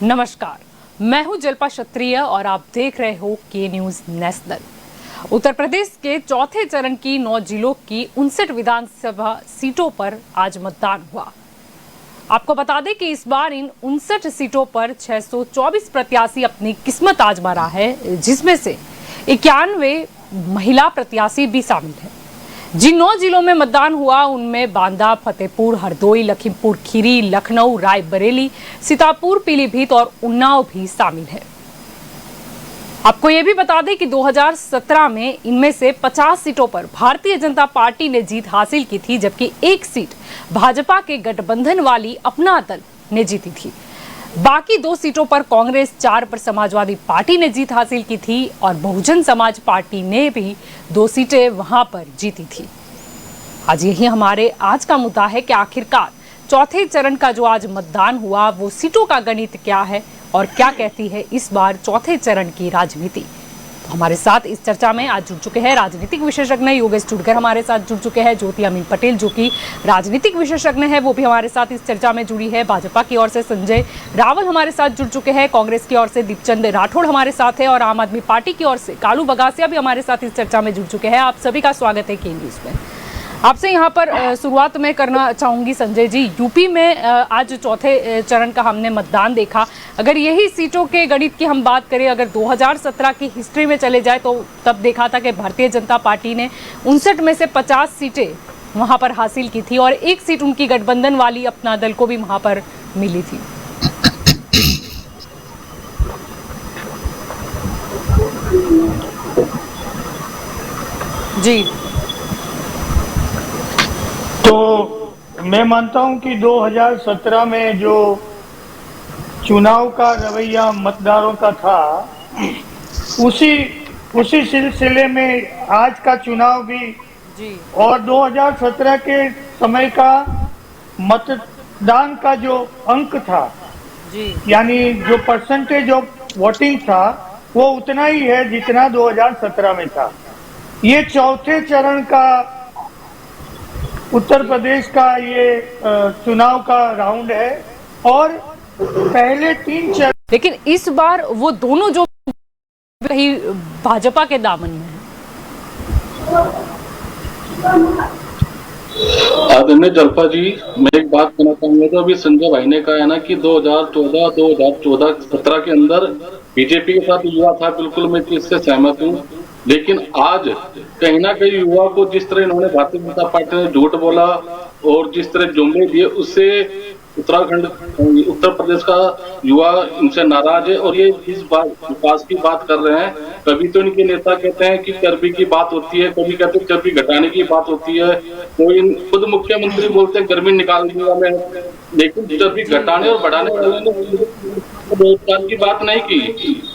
नमस्कार, मैं हूं जल्पा क्षत्रिय और आप देख रहे हो के न्यूज नेशनल। उत्तर प्रदेश के चौथे चरण की 9 जिलों की 59 विधानसभा सीटों पर आज मतदान हुआ। आपको बता दें कि इस बार इन 59 सीटों पर 624 प्रत्याशी अपनी किस्मत आजमा रहा है, जिसमें से 91 महिला प्रत्याशी भी शामिल है। जिन 9 जिलों में मतदान हुआ उनमें बांदा, फतेहपुर, हरदोई, लखीमपुर खीरी, लखनऊ, रायबरेली, सीतापुर, पीलीभीत और उन्नाव भी शामिल है। आपको यह भी बता दें कि 2017 में इनमें से 50 सीटों पर भारतीय जनता पार्टी ने जीत हासिल की थी, जबकि एक सीट भाजपा के गठबंधन वाली अपना दल ने जीती थी। बाकी 2 सीटों पर कांग्रेस, 4 पर समाजवादी पार्टी ने जीत हासिल की थी और बहुजन समाज पार्टी ने भी 2 सीटें वहां पर जीती थी। आज यही हमारे आज का मुद्दा है कि आखिरकार चौथे चरण का जो आज मतदान हुआ वो सीटों का गणित क्या है और क्या कहती है इस बार चौथे चरण की राजनीति। तो हमारे साथ इस चर्चा में आज जुड़ चुके हैं राजनीतिक विशेषज्ञ योगेश टुडकर, हमारे साथ जुड़ चुके हैं ज्योति अमीन पटेल जो कि राजनीतिक विशेषज्ञ है, वो भी हमारे साथ इस चर्चा में जुड़ी है। भाजपा की ओर से संजय रावल हमारे साथ जुड़ चुके हैं, कांग्रेस की ओर से दीपचंद राठौड़ हमारे साथ है और आम आदमी पार्टी की ओर से कालू बगासिया भी हमारे साथ इस चर्चा में जुड़ चुके हैं। आप सभी का स्वागत है के न्यूज़ में। आपसे यहाँ पर शुरुआत में करना चाहूंगी संजय जी, यूपी में आज चौथे चरण का हमने मतदान देखा। अगर यही सीटों के गणित की हम बात करें, अगर 2017 की हिस्ट्री में चले जाए तो तब देखा था कि भारतीय जनता पार्टी ने 59 में से 50 सीटें वहां पर हासिल की थी और एक सीट उनकी गठबंधन वाली अपना दल को भी वहां पर मिली थी। जी, तो मैं मानता हूं कि 2017 में जो चुनाव का रवैया मतदारों का था उसी सिलसिले में आज का चुनाव भी जी, और 2017 के समय का मतदान का जो अंक था जी, यानी जो परसेंटेज ऑफ वोटिंग था वो उतना ही है जितना 2017 में था। ये चौथे चरण का उत्तर प्रदेश का ये चुनाव का राउंड है और पहले 3 चरण, लेकिन इस बार वो दोनों जो कहीं भाजपा के दामन में है। आदरणीय जल्पा जी, मैं एक बात कहना चाहूंगा। जो अभी संजय भाई ने कहा है ना कि 2017 के अंदर बीजेपी के साथ युवा था, बिल्कुल मैं इससे सहमत हूँ। लेकिन आज कहीं ना कहीं युवा को जिस तरह इन्होंने भारतीय जनता पार्टी ने झूठ बोला और जिस तरह जुमले दिए उससे उत्तर प्रदेश का युवा इनसे नाराज है और ये इस बात विकास की बात कर रहे हैं। कभी तो इनके नेता कहते हैं कि चर्बी की बात होती है, कभी कहते हैं चर्बी घटाने की बात होती है, कोई खुद मुख्यमंत्री बोलते हैं गर्मी निकाल दूंगा मैं, लेकिन चर्बी घटाने और बढ़ाने वाले ने रोजगार की बात नहीं की,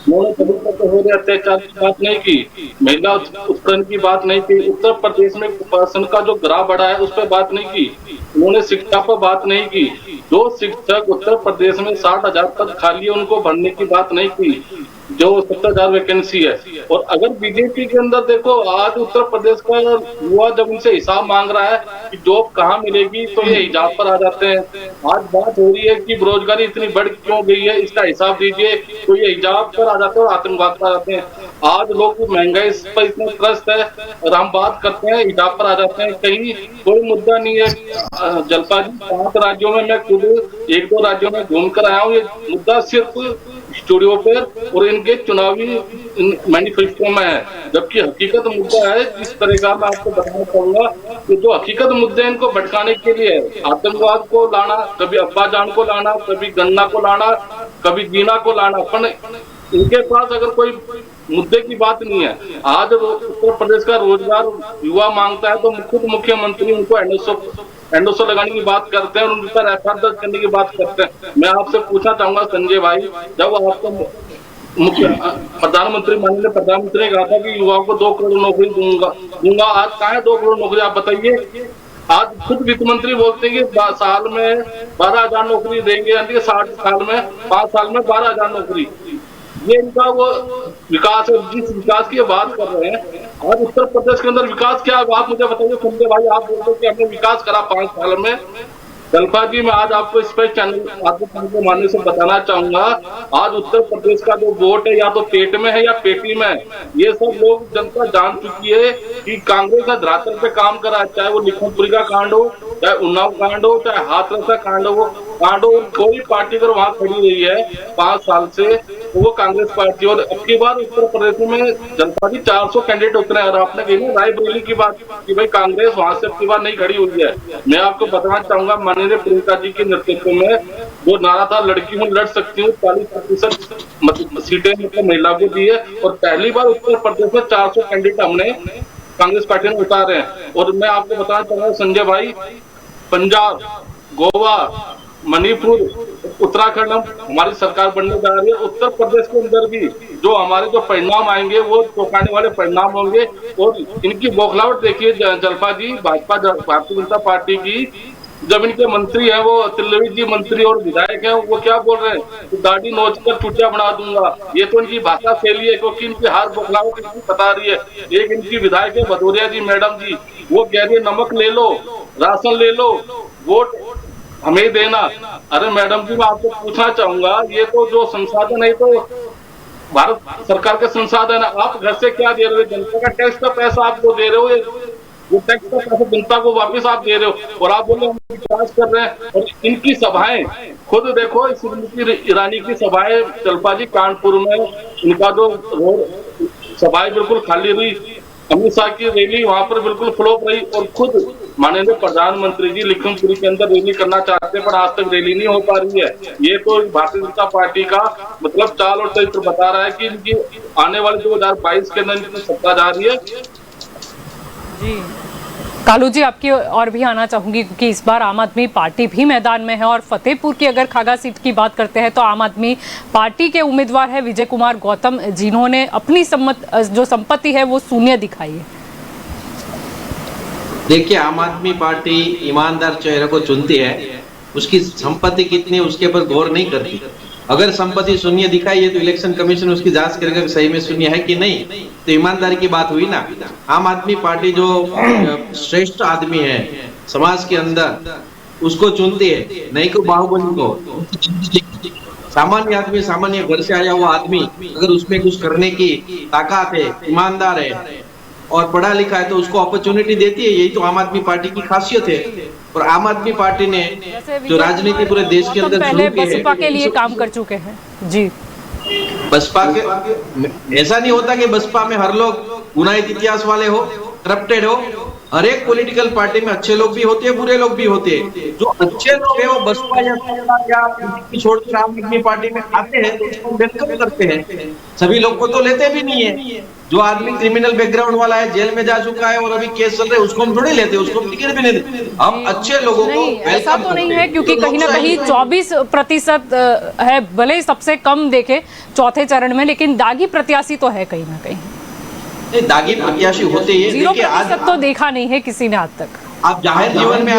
हो रहे अत्याचार की बात नहीं की, महिला उत्पीड़न की बात नहीं की, उत्तर प्रदेश में कुपोषण का जो ग्राफ बढ़ा है उस पर बात नहीं की, उन्होंने शिक्षा पर बात नहीं की। जो शिक्षक उत्तर प्रदेश में 60,000 पद खाली है उनको भरने की बात नहीं की, जो 70,000 वैकेंसी है। और अगर बीजेपी के अंदर देखो, आज उत्तर प्रदेश का युवा जब उनसे हिसाब मांग रहा है कि जॉब कहाँ मिलेगी तो ये हिजाब पर आ जाते हैं। आज बात हो रही है कि बेरोजगारी इतनी बढ़ क्यों गई है, इसका हिसाब दीजिए, तो ये हिजाब पर आ जाते हैं और आतंकवाद पर आ जाते हैं। आज लोग महंगाई पर इतने त्रस्त है और हम बात करते हैं हिजाब पर आ जाते हैं। कहीं कोई मुद्दा नहीं है। जल्पा जी, 5 राज्यों में मैं खुद 1-2 राज्यों में घूम कर आया हूँ। ये मुद्दा सिर्फ स्टूडियो पर और इनके चुनावी मैनिफेस्टो में है, जबकि हकीकत मुद्दा है जिस तरह का मैं आपको बताना चाहूंगा कि जो हकीकत मुद्दे इनको भटकाने के लिए आतंकवाद को लाना, कभी अब्बाजान को लाना, कभी गन्ना को लाना, कभी जीना को लाना, पर इनके पास अगर कोई मुद्दे की बात नहीं है। आज उत्तर प्रदेश का रोजगार युवा मांगता है तो खुद मुख्यमंत्री उनको एंडोसो लगाने की बात करते हैं और उन पर एफआईआर दर्ज करने की बात करते हैं। मैं आपसे पूछना चाहूंगा संजय भाई, जब आपको माननीय प्रधानमंत्री ने कहा था कि युवाओं को 2 करोड़ नौकरी दूंगा, आज कहाँ है 2 करोड़ नौकरी, आप बताइए। आज खुद वित्त मंत्री बोलते हैं कि साल में 12,000 नौकरी देंगे, यानी 60 साल में 5 साल में 12,000 नौकरी। ये इनका वो विकास है जिस विकास की बात कर रहे हैं। आज उत्तर प्रदेश के अंदर विकास क्या है आप मुझे बताइए संजय भाई। आप बोलते हैं कि हमने विकास करा 5 साल में, जलपा जी, मैं आज आपको इस पर चैनल आपके चैनल के माध्यम से बताना चाहूंगा, आज उत्तर प्रदेश का जो वोट है या तो पेट में है या पेटी में है। ये सब लोग जनता जान चुकी है कि कांग्रेस का धरातल पे काम करा, चाहे वो लखनपुरी का कांड हो, चाहे उन्नाव कांड हो, चाहे हाथरस का कांड हो, कोई पार्टी अगर वहां खड़ी रही है 5 साल से तो वो कांग्रेस पार्टी। और अब की बार उत्तर प्रदेश में जनता की 400 कैंडिडेट उतरे और आपने कही ना रायबरेली की बात कि भाई कांग्रेस वहां से अब की बार नहीं खड़ी हुई है। मैं आपको बताना चाहूंगा, माननीय प्रियंका जी के नेतृत्व में जो नारा था लड़की हूँ लड़ सकती हूँ, 40% सीटें मतलब महिला को दी है और पहली बार उत्तर प्रदेश में 400 कैंडिडेट हमने कांग्रेस पार्टी ने उतारे हैं। और मैं आपको बताना चाहूंगा संजय भाई, पंजाब, गोवा, मणिपुर, उत्तराखंड हमारी सरकार बनने जा रही है। उत्तर प्रदेश के अंदर भी जो हमारे जो परिणाम आएंगे वो चौंकाने वाले परिणाम होंगे। और इनकी बौखलाहट देखिए जलपा जी, भाजपा भारतीय जनता पार्टी की, जब इनके मंत्री हैं वो तिल्लवी जी मंत्री और विधायक हैं, वो क्या बोल रहे हैं तो दाढ़ी नोच कर चुटिया बना दूंगा। ये तो इनकी भाषा शैली है, क्योंकि इनकी हार बौखलाहट इनकी बता रही है। एक इनकी विधायक है भदौरिया जी मैडम जी, वो कह रही है नमक ले लो, राशन ले लो, वोट हमें देना। अरे मैडम जी, मैं आपको पूछना चाहूंगा, ये तो जो संसाधन है तो भारत सरकार के संसाधन है, आप घर से क्या दे रहे हो? जनता का टैक्स का पैसा आपको दे रहे हो, वो टैक्स का पैसा जनता को वापस आप दे रहे हो और आप बोले हम विकास कर रहे हैं। और इनकी सभाएं खुद देखो, स्मृति ईरानी की सभाएं जलपा जी कानपुर में, इनका जो रोड सभाएं बिल्कुल खाली रही, अमित शाह की रैली वहां पर बिल्कुल फ्लॉप रही और खुद माननीय प्रधानमंत्री जी लखनपुरी के अंदर रैली करना चाहते हैं पर आज तक रैली नहीं हो पा रही है। ये तो भारतीय जनता पार्टी का मतलब चाल और चरित्र बता रहा है कि इनकी आने वाले 2022 के अंदर इनकी सत्ता जा रही है। जी कालू जी, आपकी और भी आना चाहूंगी क्योंकि इस बार आम आदमी पार्टी भी मैदान में है और फतेहपुर की अगर खागा सीट की बात करते हैं तो आम आदमी पार्टी के उम्मीदवार है विजय कुमार गौतम, जिन्होंने अपनी जो संपत्ति है वो शून्य दिखाई है। देखिए, आम आदमी पार्टी ईमानदार चेहरे को चुनती है, उसकी संपत्ति कितनी है उसके पर गौर नहीं करती। अगर संपत्ति शून्य दिखाई है तो इलेक्शन कमीशन उसकी जांच करेगा सही में शून्य है कि नहीं, तो ईमानदारी की बात हुई ना। आम आदमी पार्टी जो श्रेष्ठ आदमी है समाज के अंदर उसको चुनती है, नहीं को बाहुबली को। सामान्य आदमी, सामान्य घर से आया हुआ आदमी अगर उसमें कुछ करने की ताकत है, ईमानदार है और पढ़ा लिखा है तो उसको अपॉर्चुनिटी देती है। यही तो आम आदमी पार्टी की खासियत है। और आम आदमी पार्टी ने जो राजनीति पूरे देश के अंदर पहले बसपा के लिए काम कर चुके हैं जी। बसपा के ऐसा नहीं होता कि बसपा में हर लोग गुनाहित इतिहास वाले हो, करप्टेड हो। हर एक पॉलिटिकल पार्टी में अच्छे लोग भी होते हैं, बुरे लोग भी होते हैं। जो अच्छे लोग हैं वो बसपा या छोड़कर आम आदमी पार्टी में आते हैं तो उसको वेलकम करते हैं। सभी लोग को तो लेते भी नहीं है। जो आदमी क्रिमिनल बैकग्राउंड वाला है, जेल में जा चुका है और अभी केस चल रहे हैं, उसको हम थोड़ी लेते, उसको टिकट भी नहीं देते। हम अच्छे लोगों को ऐसा तो नहीं है क्योंकि कहीं ना कहीं 24% है, भले ही सबसे कम देखे चौथे चरण में, लेकिन दागी प्रत्याशी तो है कहीं ना कहीं। दागी प्रत्याशी होते हैं, 0% तो देखा नहीं है किसी ने आज तक। आप जाहिर जीवन में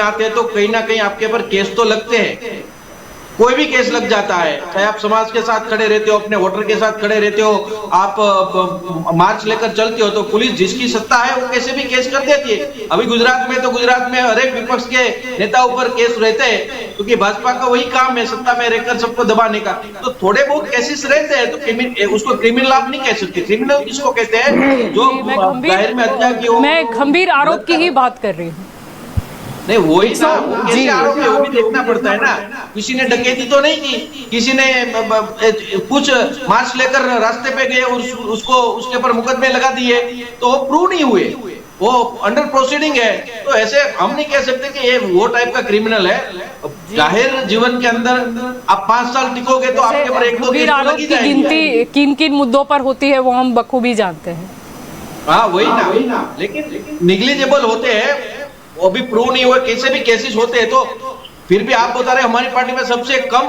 आते हैं, तो कहीं ना कहीं आपके ऊपर केस तो लगते हैं। कोई भी केस लग जाता है, चाहे आप समाज के साथ खड़े रहते हो, अपने वोटर के साथ खड़े रहते हो, आप मार्च लेकर चलते हो, तो पुलिस जिसकी सत्ता है वो कैसे भी केस कर देती है। अभी गुजरात में हर एक विपक्ष के नेता ऊपर केस रहते हैं क्योंकि भाजपा का वही काम है सत्ता में रहकर सबको दबाने का। तो थोड़े बहुत केसेस रहते हैं तो उसको क्रिमिनल आप नहीं कह सकते। क्रिमिनल किसको कहते हैं? जो जाहिर में हत्या की हो। मैं गंभीर आरोप की ही बात कर रही हूँ। नहीं वही ना, कैसे आरोप है वो भी देखना पड़ता है ना। किसी ने डकैती तो नहीं की, किसी ने कुछ मार्च लेकर रास्ते पे गए और उसको उसके ऊपर मुकदमे लगा दिए तो वो प्रूव नहीं हुए, वो अंडर प्रोसीडिंग है। तो ऐसे हम नहीं कह सकते कि ये वो टाइप का क्रिमिनल है। जाहिर जीवन के अंदर आप 5 साल टिकोगे तो आपके ऊपर 1-2 केस लगी जाएगी। गिनती किन मुद्दों पर होती है वो हम बखूबी जानते हैं। हाँ वही ना, लेकिन निग्लिजिबल होते हैं, वो भी प्रूव नहीं हुआ। कैसे भी केसेस होते हैं तो फिर भी आप बता रहे हमारी पार्टी में सबसे कम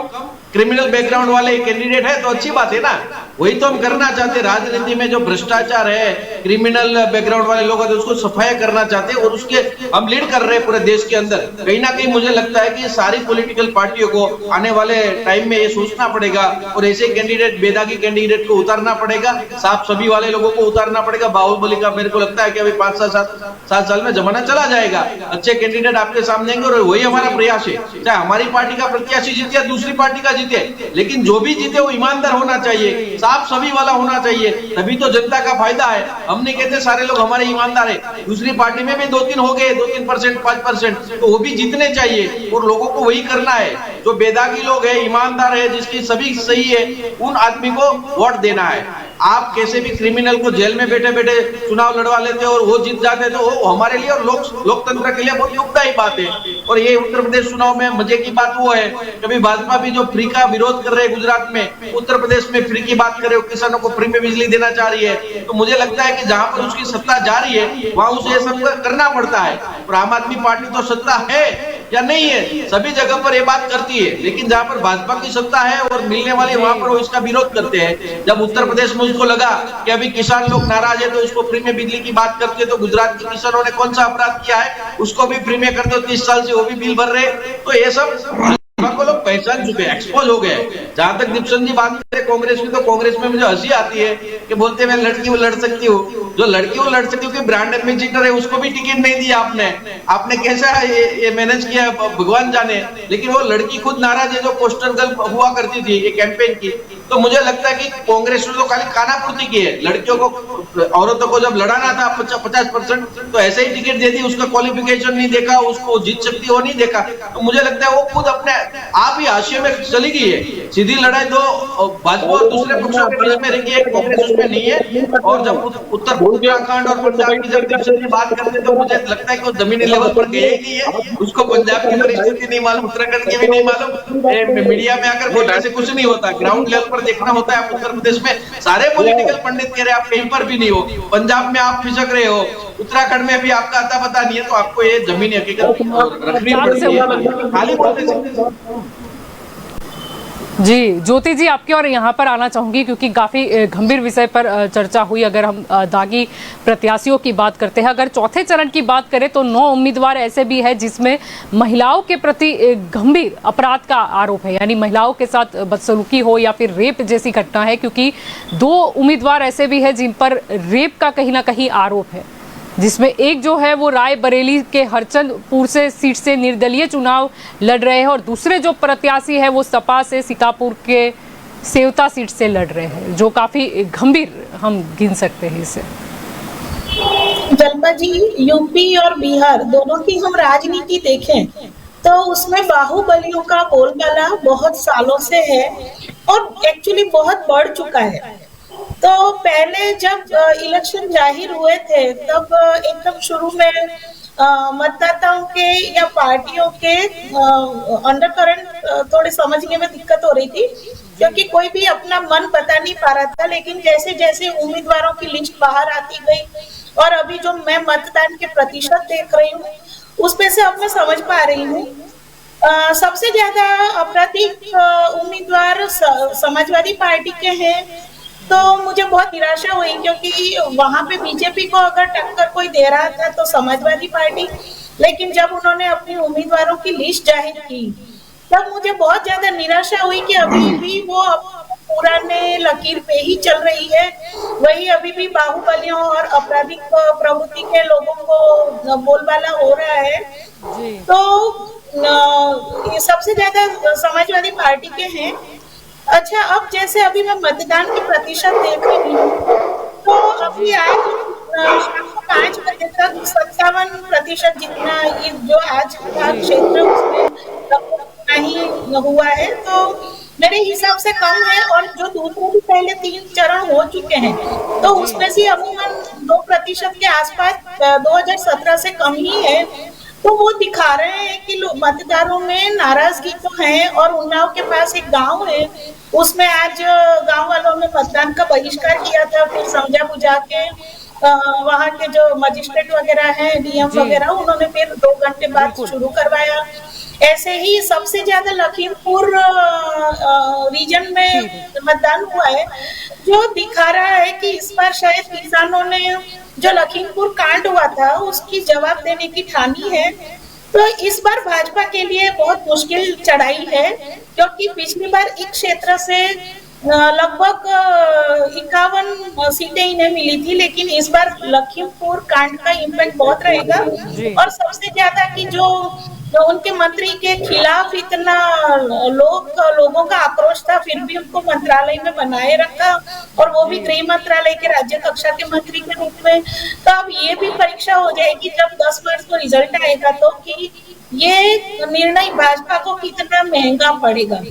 क्रिमिनल बैकग्राउंड वाले कैंडिडेट है तो अच्छी बात है ना। वही तो हम करना चाहते हैं। राजनीति में जो भ्रष्टाचार है, क्रिमिनल बैकग्राउंड वाले लोग हैं, उसको सफाया करना चाहते हैं और उसके हम लीड कर रहे हैं पूरे देश के अंदर। कहीं ना कहीं मुझे लगता है कि सारी पॉलिटिकल पार्टियों को आने वाले टाइम में ये सोचना पड़ेगा और ऐसे कैंडिडेट, बेदागी कैंडिडेट को उतारना पड़ेगा, साफ सभी वाले लोगों को उतारना पड़ेगा। बाहुबली का मेरे को लगता है कि अभी 5-7 साल में जमाना चला जाएगा। अच्छे कैंडिडेट आपके सामने आएंगे और वही हमारा प्रयास है, चाहे हमारी पार्टी का प्रत्याशी जीते या दूसरी पार्टी का जीते, लेकिन जो भी जीते वो ईमानदार होना चाहिए, साफ सभी वाला होना चाहिए, तभी तो जनता का फायदा है। हम नहीं कहते सारे लोग हमारे ईमानदार है, दूसरी पार्टी में भी 2-3 हो गए, 2-3%, 5%, तो वो भी जीतने चाहिए और लोगों को वही करना है। जो बेदागी लोग है, ईमानदार है, जिसकी सभी सही है, उन आदमी को वोट देना है। आप कैसे भी क्रिमिनल को जेल में बैठे बैठे चुनाव लड़वा लेते और वो जीत जाते, तो वो हमारे लिए और लोकतंत्र के लिए बहुत दुखदायी बात है। और ये उत्तर प्रदेश चुनाव में मजे की बात वो है, कभी भाजपा भी जो फ्री का विरोध कर रहे हैं गुजरात में, उत्तर प्रदेश में फ्री की बात कर रहे हो, किसानों को फ्री में बिजली देना चाह रही है, तो मुझे लगता है कि जहां पर उसकी सत्ता जा रही है वहां उसे ये सब करना पड़ता है। और आम आदमी पार्टी तो सत्ता है या नहीं है, सभी जगह पर ये बात करती है, लेकिन जहां पर भाजपा की सत्ता है और मिलने वाली वहां पर वो इसका विरोध करते हैं। जब उत्तर प्रदेश में उसको लगा कि अभी किसान लोग नाराज है तो इसको फ्री में बिजली की बात करते, तो गुजरात के किसानों ने कौन सा अपराध किया है, उसको भी फ्री में कर दो, 30 साल से वो भी बिल भर रहे। तो ये सब को लोग पहचान चुके, एक्सपोज हो गए। जहां तक दीपचंद जी बात करें कांग्रेस की, तो कांग्रेस में मुझे हंसी आती है कि बोलते मैं लड़की वो लड़ सकती हूँ, जो लड़की वो लड़ सकती हूँ, ब्रांड एम्बेसडर है उसको भी टिकट नहीं दिया आपने कैसा ये मैनेज किया भगवान जाने। लेकिन वो लड़की खुद नाराज है जो पोस्टर गर्ल हुआ करती थी ये कैंपेन की। तो मुझे लगता है कि कांग्रेस ने तो खाली खानापूर्ति की है, लड़कियों को, औरतों को जब लड़ाना था 50% तो ऐसे ही टिकट दे दी, उसका क्वालिफिकेशन नहीं देखा, उसको जीत सकती हो नहीं देखा। तो मुझे लगता है वो खुद अपने आप ही हाशिए में चली गई है। सीधी लड़ाई तो भाजपा और दूसरे पक्षों के बीच में रही है, कांग्रेस उसमें नहीं है। और जब उत्तराखंड और पंजाब की जब दीपचंद बात करते तो मुझे लगता है कि वो जमीनी लेवल पर गए ही नहीं है, उसको पंजाब की परिस्थिति नहीं मालूम, उत्तराखंड की भी नहीं मालूम। मीडिया में आकर बोलने से कुछ नहीं होता, ग्राउंड लेवल पर देखना होता है। आप उत्तर प्रदेश में सारे पॉलिटिकल पंडित कह रहे हैं आप कहीं पर भी नहीं हो, पंजाब में आप फिसक रहे हो, उत्तराखंड में भी आपका अता पता नहीं है, तो आपको ये जमीनी हकीकत रखनी पड़ती है, खाली बोलने से। जी ज्योति जी, आपके और यहाँ पर आना चाहूंगी क्योंकि काफी गंभीर विषय पर चर्चा हुई। अगर हम दागी प्रत्याशियों की बात करते हैं, अगर चौथे चरण की बात करें तो 9 उम्मीदवार ऐसे भी हैं जिसमें महिलाओं के प्रति गंभीर अपराध का आरोप है, यानी महिलाओं के साथ बदसलूकी हो या फिर रेप जैसी घटना है, क्योंकि 2 उम्मीदवार ऐसे भी हैं जिन पर रेप का कहीं ना कहीं आरोप है, जिसमें एक जो है वो रायबरेली के हरचंदपुर से सीट से निर्दलीय चुनाव लड़ रहे हैं और दूसरे जो प्रत्याशी है वो सपा से सीतापुर के सेवता सीट से लड़ रहे हैं, जो काफी गंभीर हम गिन सकते हैं इसे। जल्पा जी, यूपी और बिहार दोनों की हम राजनीति देखें तो उसमें बाहुबलियों का बोलबाला बहुत सालों से है और एक्चुअली बहुत बढ़ चुका है। तो पहले जब इलेक्शन जाहिर हुए थे तब एकदम शुरू में मतदाताओं के या पार्टियों के अंडरकरंट थोड़े समझने में दिक्कत हो रही थी, क्योंकि कोई भी अपना मन बता नहीं पा रहा था। लेकिन जैसे जैसे उम्मीदवारों की लिस्ट बाहर आती गई और अभी जो मैं मतदान के प्रतिशत देख रही हूँ उसमें से अब मैं समझ पा रही हूँ सबसे ज्यादा आपराधिक उम्मीदवार समाजवादी पार्टी के हैं। तो मुझे बहुत निराशा हुई, क्योंकि वहां पे बीजेपी को अगर टक्कर कोई दे रहा था तो समाजवादी पार्टी, लेकिन जब उन्होंने अपनी उम्मीदवारों की लिस्ट जाहिर की तब मुझे बहुत ज्यादा निराशा हुई कि अभी भी वो पुराने लकीर पे ही चल रही है, वही अभी भी बाहुबलियों और आपराधिक प्रवृत्ति के लोगों को बोलबाला हो रहा है। तो ये सबसे ज्यादा समाजवादी पार्टी के हैं। अच्छा, अब जैसे अभी मैं मतदान के प्रतिशत देख रही हूँ तो अभी आज शाम को 5 बजे तक 57% जितना ये जो आज का क्षेत्र उसमें नहीं हुआ है, तो मेरे हिसाब से कम है। और जो दूसरे भी पहले 3 चरण हो चुके हैं तो उसमें से अमूमन 2% के आसपास 2017 से कम ही है। तो वो दिखा रहे हैं कि मतदारों में नाराजगी तो है। और उन्नाव के पास एक गांव है, उसमें आज गांव वालों ने मतदान का बहिष्कार किया था, फिर समझा बुझा के वहाँ के जो मजिस्ट्रेट वगैरह हैं, डीएम वगैरह, उन्होंने फिर 2 घंटे बाद शुरू करवाया। ऐसे ही सबसे ज्यादा लखीमपुर रीजन में मतदान हुआ है, जो दिखा रहा है कि इस बार शायद किसानों ने जो लखीमपुर कांड हुआ था उसकी जवाब देने की ठानी है। तो इस बार भाजपा के लिए बहुत मुश्किल चढ़ाई है, क्योंकि पिछली बार इस क्षेत्र से लगभग 51 सीटें इन्हें मिली थी, लेकिन इस बार लखीमपुर कांड का इम्पैक्ट बहुत रहेगा। और सबसे ज्यादा कि जो उनके मंत्री के खिलाफ इतना लोगों का आक्रोश था, फिर भी उनको मंत्रालय में बनाए रखा, और वो भी गृह मंत्रालय के राज्य कक्षा के मंत्री के रूप में। तो अब ये भी परीक्षा हो जाएगी जब 10 मार्च को रिजल्ट आएगा, तो कि ये निर्णय भाजपा को कितना महंगा पड़ेगा।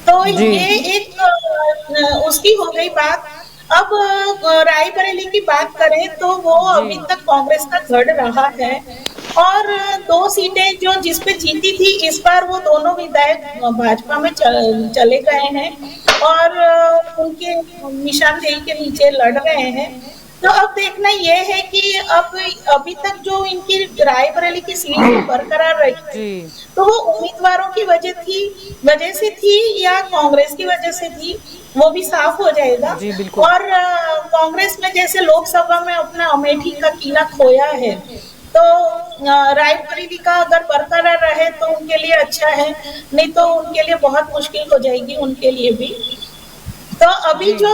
तो ये एक उसकी हो गई बात। अब रायबरेली की बात करें तो वो अभी तक कांग्रेस का गढ़ रहा है, और 2 सीटें जो जिसपे जीती थी इस बार वो दोनों विधायक भाजपा में चले गए हैं और उनके निशानदेही के नीचे लड़ रहे हैं। तो अब देखना ये है कि अब अभी तक जो इनकी रायबरेली की सीट बरकरार रही, तो वो उम्मीदवारों की वजह से थी या कांग्रेस की वजह से थी, वो भी साफ हो जाएगा। और कांग्रेस में जैसे लोकसभा में अपना अमेठी का किला खोया है, तो रायबरेली का अगर बरकरार रहे तो उनके लिए अच्छा है, नहीं तो उनके लिए बहुत मुश्किल हो जाएगी उनके लिए भी। तो अभी जो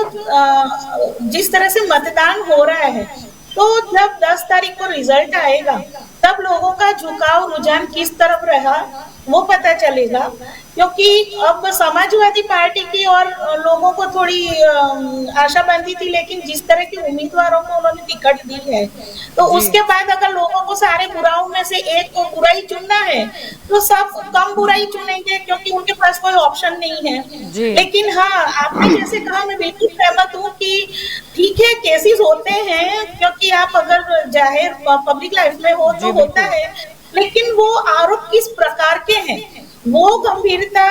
जिस तरह से मतदान हो रहा है, तो जब 10 तारीख को रिजल्ट आएगा तब लोगों का झुकाव रुझान किस तरफ रहा वो पता चलेगा। क्योंकि अब समाजवादी पार्टी की और लोगों को थोड़ी आशा बंधी थी, लेकिन जिस तरह के उम्मीदवारों को उन्होंने टिकट दी है, तो उसके बाद अगर लोगों को सारे बुराओं में से एक को बुरा ही चुनना है तो सब कम बुरा ही चुनेंगे, क्योंकि उनके पास कोई ऑप्शन नहीं है। लेकिन हाँ, आपने जैसे कहा, मैं बिल्कुल सहमत हूँ कि ठीक है, केसेस होते हैं, क्योंकि आप अगर जाहिर पब्लिक लाइफ में हो तो होता है, लेकिन वो आरोप किस प्रकार के हैं वो गंभीरता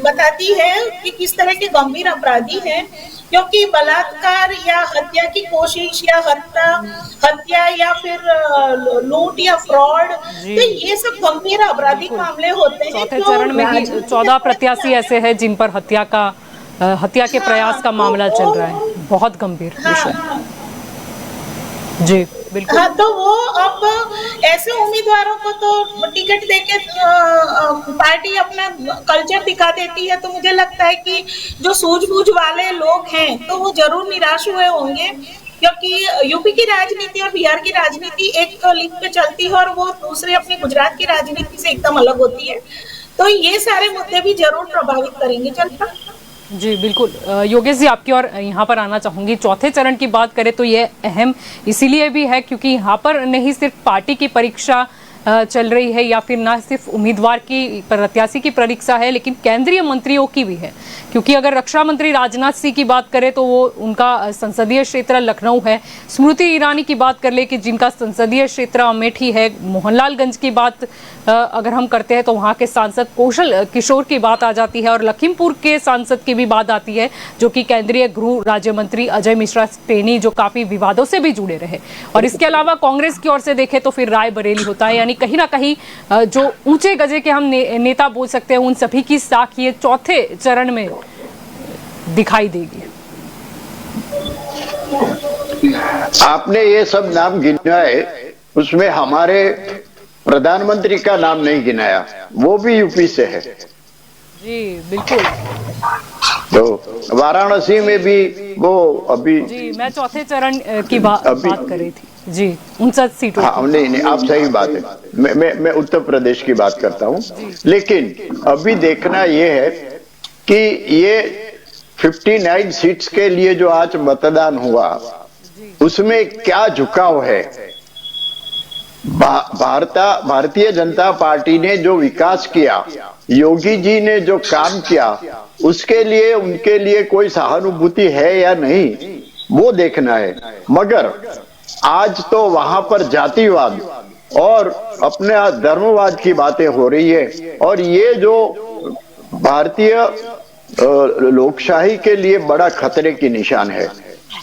बताती है कि किस तरह के गंभीर अपराधी हैं। क्योंकि बलात्कार या हत्या की कोशिश या हत्या या फिर लूट या फ्रॉड, तो ये सब गंभीर आपराधिक मामले होते हैं। चौथे चरण में भी 14 प्रत्याशी ऐसे हैं जिन पर हत्या के प्रयास का मामला चल रहा है। बहुत गंभीर विषय। जी बिल्कुल। हाँ, तो वो अब ऐसे उम्मीदवारों को तो टिकट देके पार्टी अपना कल्चर दिखा देती है, तो मुझे लगता है कि जो सूझबूझ वाले लोग हैं तो वो जरूर निराश हुए होंगे, क्योंकि यूपी की राजनीति और बिहार की राजनीति एक लिंक पे चलती है और वो दूसरे अपनी गुजरात की राजनीति से एकदम अलग होती है। तो ये सारे मुद्दे भी जरूर प्रभावित करेंगे जनता। जी बिल्कुल। योगेश जी, आपकी और यहाँ पर आना चाहूंगी। चौथे चरण की बात करें तो ये अहम इसीलिए भी है क्योंकि यहाँ पर नहीं सिर्फ पार्टी की परीक्षा चल रही है या फिर ना सिर्फ उम्मीदवार की प्रत्याशी की परीक्षा है, लेकिन केंद्रीय मंत्रियों की भी है। क्योंकि अगर रक्षा मंत्री राजनाथ सिंह की बात करें तो वो उनका संसदीय क्षेत्र लखनऊ है। स्मृति ईरानी की बात कर ले कि जिनका संसदीय क्षेत्र अमेठी है। मोहनलालगंज की बात अगर हम करते हैं तो वहाँ के सांसद कौशल किशोर की बात आ जाती है, और लखीमपुर के सांसद की भी बात आती है जो कि केंद्रीय गृह राज्य मंत्री अजय मिश्रा टेनी, जो काफी विवादों से भी जुड़े रहे। और इसके अलावा कांग्रेस की ओर से देखें तो फिर रायबरेली होता है। यानी कहीं ना कहीं जो ऊंचे गजे के हम नेता बोल सकते हैं, उन सभी की साख ये चौथे चरण में दिखाई देगी। आपने ये सब नाम गिनाए, उसमें हमारे प्रधानमंत्री का नाम नहीं गिनाया, वो भी यूपी से है। जी बिल्कुल। तो वाराणसी में भी वो अभी जी, मैं चौथे चरण की बात कर रही थी जी, 59 सीटों। हाँ, नहीं, आप सही बात है। मैं उत्तर प्रदेश की बात करता हूँ। लेकिन अभी देखना ये है कि ये 59 सीट्स के लिए जो आज मतदान हुआ उसमें क्या झुकाव है। भारतीय जनता पार्टी ने जो विकास किया, योगी जी ने जो काम किया, उसके लिए उनके लिए कोई सहानुभूति है या नहीं, वो देखना है। मगर आज तो वहां पर जातिवाद और अपने धर्मवाद की बातें हो रही है, और ये जो भारतीय लोकशाही के लिए बड़ा खतरे की निशान है।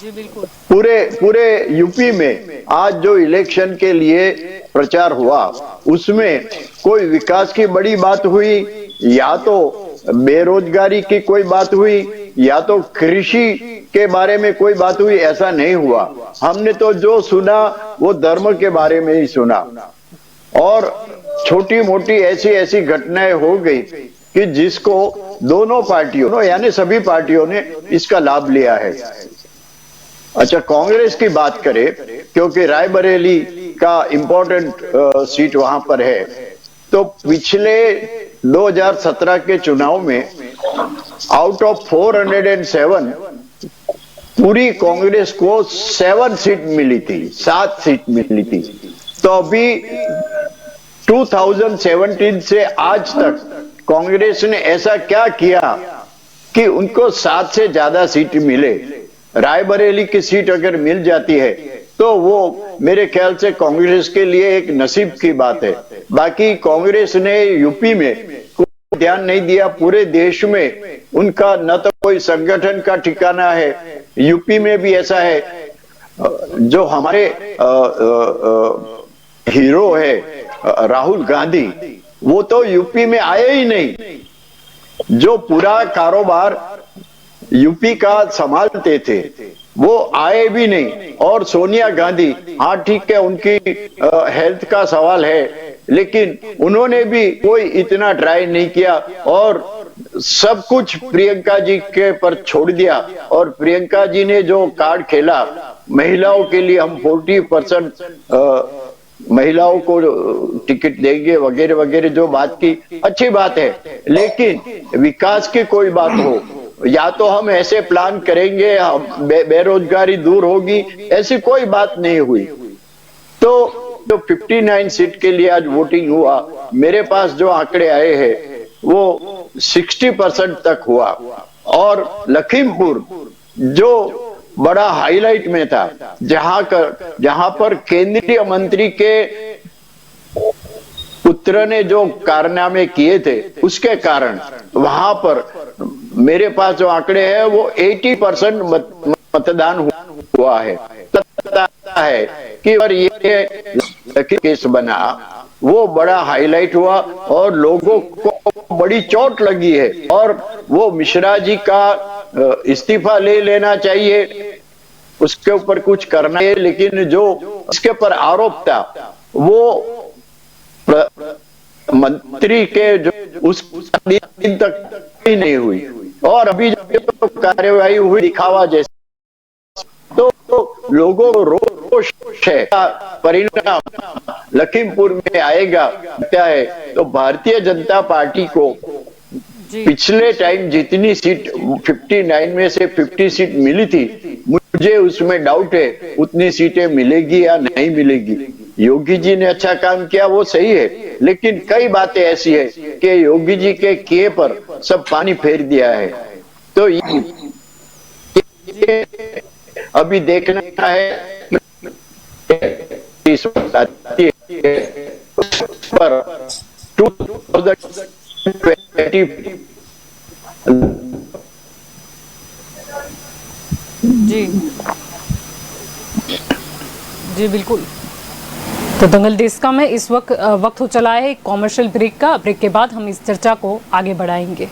पूरे यूपी में आज जो इलेक्शन के लिए प्रचार हुआ उसमें कोई विकास की बड़ी बात हुई या तो बेरोजगारी की कोई बात हुई या तो कृषि के बारे में कोई बात हुई, ऐसा नहीं हुआ। हमने तो जो सुना वो धर्म के बारे में ही सुना, और छोटी मोटी ऐसी ऐसी घटनाएं हो गई कि जिसको दोनों पार्टियों यानी सभी पार्टियों ने इसका लाभ लिया है। अच्छा, कांग्रेस की बात करें, क्योंकि रायबरेली का इंपॉर्टेंट सीट वहां पर है, तो पिछले 2017 के चुनाव में आउट ऑफ 407 पूरी कांग्रेस को 7 सीट मिली थी, 7 सीट मिली थी। तो अभी 2017 से आज तक कांग्रेस ने ऐसा क्या किया कि उनको 7 से ज्यादा सीट मिले। रायबरेली की सीट अगर मिल जाती है तो वो मेरे ख्याल से कांग्रेस के लिए एक नसीब की बात है। बाकी कांग्रेस ने यूपी में कोई ध्यान नहीं दिया, पूरे देश में उनका न तो कोई संगठन का ठिकाना है। यूपी में भी ऐसा है, जो हमारे हीरो है राहुल गांधी, वो तो यूपी में आए ही नहीं। जो पूरा कारोबार यूपी का संभालते थे वो आए भी नहीं। और सोनिया गांधी, हाँ ठीक है, उनकी हेल्थ का सवाल है, लेकिन उन्होंने भी कोई इतना ट्राई नहीं किया और सब कुछ प्रियंका जी के पर छोड़ दिया। और प्रियंका जी ने जो कार्ड खेला, महिलाओं के लिए हम 40% महिलाओं को टिकट देंगे वगैरह वगैरह, जो बात की अच्छी बात है, लेकिन विकास की कोई बात हो, या तो हम ऐसे प्लान करेंगे बेरोजगारी दूर होगी, ऐसी कोई बात नहीं हुई। तो जो 59 सीट के लिए आज वोटिंग हुआ, मेरे पास जो आंकड़े आए हैं वो 60% तक हुआ। और लखीमपुर जो बड़ा हाईलाइट में था, जहां पर केंद्रीय मंत्री के पुत्र ने जो कारनामे किए थे, उसके कारण वहां पर मेरे पास जो आंकड़े हैं वो 80% मतदान हुआ है। है कि और ये केस बना, वो बड़ा हाईलाइट हुआ और लोगों को बड़ी चोट लगी है। और वो मिश्रा जी का इस्तीफा ले लेना चाहिए, उसके ऊपर कुछ करना है, लेकिन जो इसके पर आरोप था वो मंत्री के जो उस दिन तक ही नहीं हुई। और अभी जो कार्यवाही हुई दिखावा जैसे, तो लोगों को रोष है। परिणाम लखीमपुर में आएगा क्या है, तो भारतीय जनता पार्टी को पिछले टाइम जितनी सीट 59 में से 50 सीट मिली थी, मुझे उसमें डाउट है उतनी सीटें मिलेगी या नहीं मिलेगी। योगी जी ने अच्छा काम किया, वो सही है, लेकिन कई बातें ऐसी है कि योगी जी के किए पर सब पानी फेर दिया है। तो ये अभी देखना है पर 2020 जी बिल्कुल। तो दंगल डेस्का में इस वक्त हो चला है कॉमर्शियल ब्रेक का। ब्रेक के बाद हम इस चर्चा को आगे बढ़ाएंगे।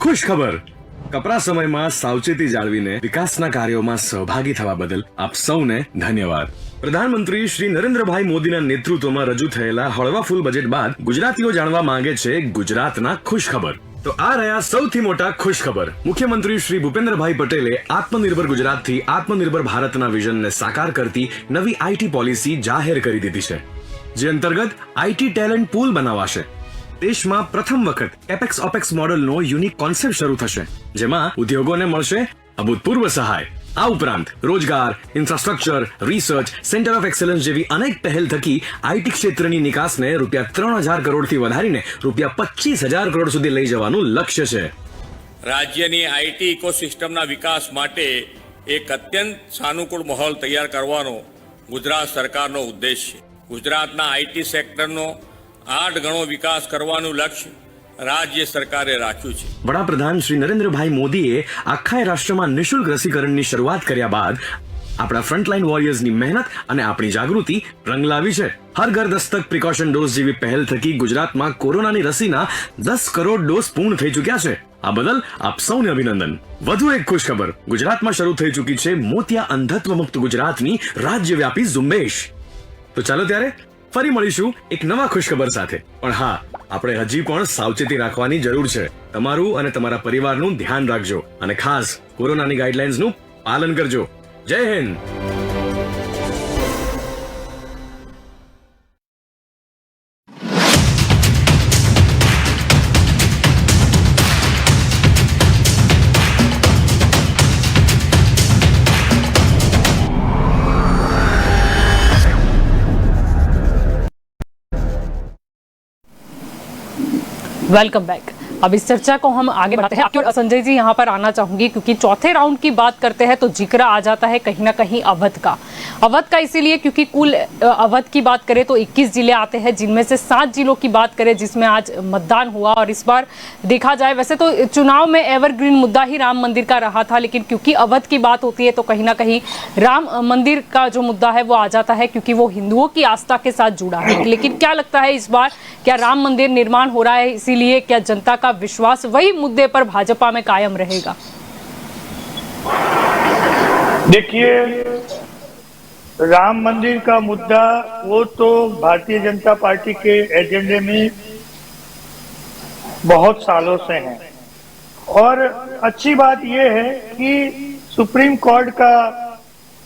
खुश खबर, કપરા સમયમાં સાવચેતી જાળવીને વિકાસના કાર્યોમાં સહભાગી થવા બદલ આપ સૌને ધન્યવાદ। પ્રધાનમંત્રી શ્રી નરેન્દ્રભાઈ મોદીના નેતૃત્વમાં રજૂ થયેલા હળવા ફૂલ બજેટ બાદ ગુજરાતીઓ જાણવા માંગે છે ગુજરાતના ખુશ ખબર। તો આ રહ્યા સૌથી મોટા ખુશ ખબર। મુખ્યમંત્રી શ્રી ભૂપેન્દ્રભાઈ પટેલે આત્મનિર્ભર ગુજરાતથી આત્મનિર્ભર ભારતના વિઝનને સાકાર કરતી નવી આઈટી પોલિસી જાહેર કરી દીધી છે, જે અંતર્ગત આઈટી ટેલેન્ટ પૂલ બનાવાશે। દેશમાં પ્રથમ વખત એપેક્સ ઓપેક્સ મોડલનો યુનિક કોન્સેપ્ટ શરૂ થશે, જેમાં ઉદ્યોગોને મળશે અભૂતપૂર્વ સહાય। આ ઉપરાંત રોજગાર, infrastructure, research, centre of excellence જેવી અનેક પહેલ થકી આઈટી ક્ષેત્રની નિકાસને રૂપિયા 3000 કરોડથી વધારીને રૂપિયા 25000 કરોડ સુધી લઈ જવાનું લક્ષ્ય છે। રાજ્યની આઈટી ઇકોસિસ્ટમના વિકાસ માટે એક અત્યંત સાનુકૂળ માહોલ તૈયાર કરવાનો ગુજરાત સરકારનો ઉદ્દેશ છે। ગુજરાતના આઈટી સેક્ટરનો 8 ગણો વિકાસ કરવાનું લક્ષ્ય રાજ્ય સરકારે રાખ્યું છે. વડાપ્રધાન શ્રી નરેન્દ્રભાઈ મોદીએ આખા રાષ્ટ્રમાં નિઃશુલ્ક રસીકરણની શરૂઆત કર્યા બાદ આપણા ફ્રન્ટલાઈન વોરિયર્સની મહેનત અને આપણી જાગૃતિ રંગ લાવી છે. હર ઘર દસ્તક પ્રિકોશન ડોઝ જેવી પહેલ થકી ગુજરાતમાં કોરોનાની રસીના 10 કરોડ ડોઝ પૂર્ણ થઈ ચૂક્યા છે. આ બદલ આપ સૌને અભિનંદન. વધુ એક ખુશખબર, ગુજરાતમાં શરૂ થઈ ચૂકી છે મોતિયા અંધત્વ મુક્ત ગુજરાતની રાજ્યવ્યાપી ઝુંબેશ. તો ચાલો ત્યારે ફરી મળીશું એક નવા ખુશખબર સાથે. પણ હા, આપણે હજી પણ સાવચેતી રાખવાની જરૂર છે. તમારું અને તમારા પરિવારનું ધ્યાન રાખજો અને ખાસ કોરોનાની ગાઈડલાઇન્સનું પાલન કરજો. જય હિન્દ. Welcome back. अब इस चर्चा को हम आगे बढ़ाते हैं। और संजय जी यहाँ पर आना चाहूंगी क्योंकि चौथे राउंड की बात करते हैं तो जिक्र आ जाता है कहीं ना कहीं अवध का। अवध का इसीलिए क्योंकि कुल अवध की बात करें तो 21 जिले आते हैं, जिनमें से 7 जिलों की बात करें जिसमें आज मतदान हुआ। और इस बार देखा जाए वैसे तो चुनाव में एवरग्रीन मुद्दा ही राम मंदिर का रहा था, लेकिन क्योंकि अवध की बात होती है तो कहीं ना कहीं राम मंदिर का जो मुद्दा है वो आ जाता है, क्योंकि वो हिंदुओं की आस्था के साथ जुड़ा है। लेकिन क्या लगता है इस बार क्या राम मंदिर निर्माण हो रहा है, इसीलिए क्या जनता का विश्वास वही मुद्दे पर भाजपा में कायम रहेगा? देखिए, राम मंदिर का मुद्दा वो तो भारतीय जनता पार्टी के एजेंडे में बहुत सालों से है। और अच्छी बात यह है कि सुप्रीम कोर्ट का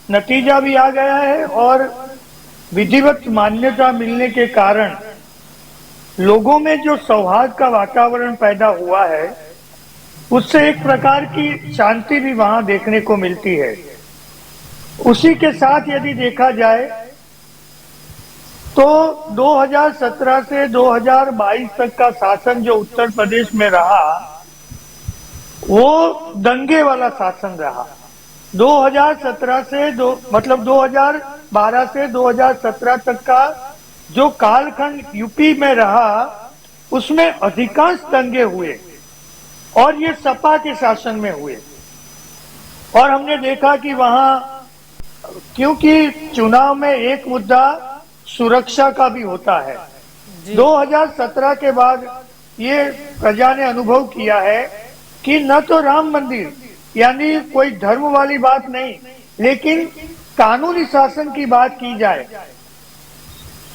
नतीजा भी आ गया है और विधिवत मान्यता मिलने के कारण लोगों में जो सौहार्द का वातावरण पैदा हुआ है उससे एक प्रकार की शांति भी वहां देखने को मिलती है। उसी के साथ यदि देखा जाए तो 2017 से 2022 तक का शासन जो उत्तर प्रदेश में रहा वो दंगे वाला शासन रहा। 2017 से 2012 से 2017 तक का जो कालखंड यूपी में रहा उसमें अधिकांश दंगे हुए और ये सपा के शासन में हुए। और हमने देखा कि वहां क्योंकि चुनाव में एक मुद्दा सुरक्षा का भी होता है, 2017 के बाद ये प्रजा ने अनुभव किया है कि न तो राम मंदिर यानी कोई धर्म वाली बात नहीं, लेकिन कानूनी शासन की बात की जाए